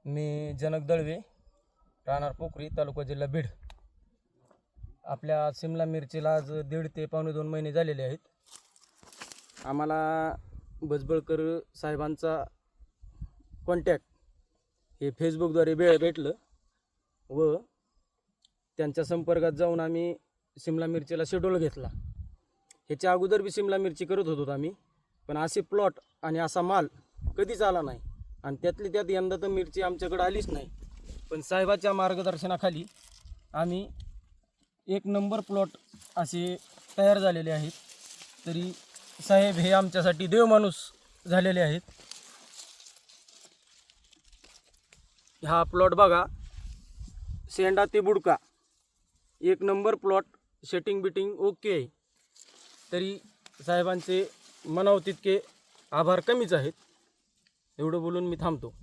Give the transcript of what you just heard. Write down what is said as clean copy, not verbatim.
मी जनक दळवे, राहणार पोखरी, तालुका जिल्हा बीड। आपल्या सिमला मिरचीला आज 1.5 ते पावणे 2 महिने झालेले आहेत। आम्हाला भुजबळकर साहेबांचा कॉन्टॅक्ट हे फेसबुकद्वारे भेटलं व त्यांच्या संपर्कात जाऊन आम्ही सिमला मिरचीला शेड्यूल घेतला। ह्याच्या अगोदर बी सिमला मिरची करत होतो आम्ही, पण असे प्लॉट आणि असा माल कधीच आला नाही आणि त्यातली त्यात यंदा तर मिरची आमच्याकडे आलीच नाही। पण साहेबाच्या मार्गदर्शनाखाली आम्ही 1 नंबर प्लॉट असे तयार झालेले आहेत। तरी साहेब हे आमच्यासाठी देव माणूस झालेले आहेत। हा प्लॉट बघा, शेंडा ते बुडका 1 नंबर प्लॉट, सेटिंग बिटिंग ओके आहे। तरी साहेबांचे मनाव तितके आभार कमीच आहेत। एवढं बोलून मी थांबतो।